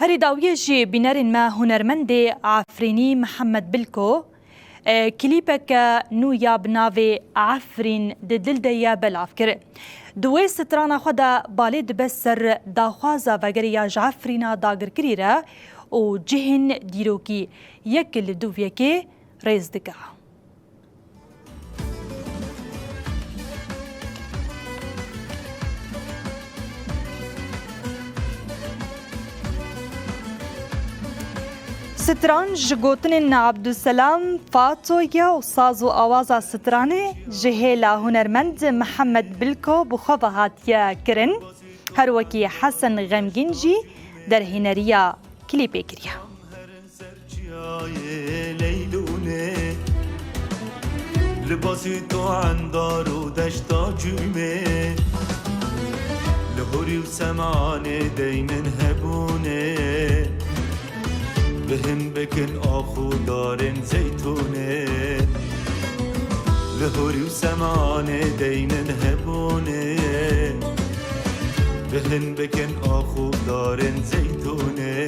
هری داویه جی بینرین ما هنرمند عفرینی محمد بلکو کلیپک نویا بناوی عفرین دل دیا بلاف کرد. دوی ستران خدا بالید بسر داخوازا وگریا عفرینا داگر کریره و جهن دیروکی یک لدویه که ریز دکه. سترانج گوتن عبدالسلام فاتویا و ساز و آوازا سترانه جهیلا هنرمند محمد بلکو بخواه هاتیا کرن هر وکی حسن غمگینجی در هنریا کلیپی کریا لباسی تو اندار و دشتا جومه لهوری و سمان دیمن هبونه بهم بکن آخو دارن زیتونه لهوری و سمان دیمن هبونه بهم بکن آخو دارن زیتونه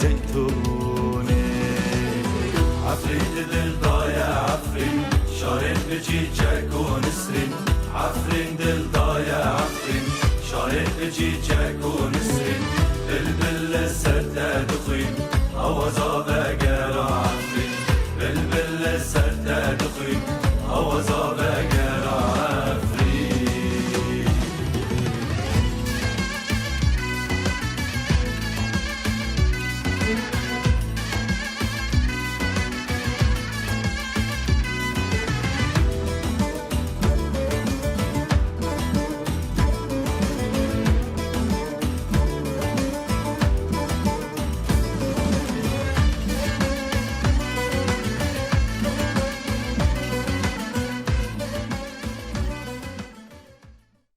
زیتونه عفرین دل دایا عفرین شارن بچی چک و نسرین عفرین دل دایا عفرین شارن بچی چک و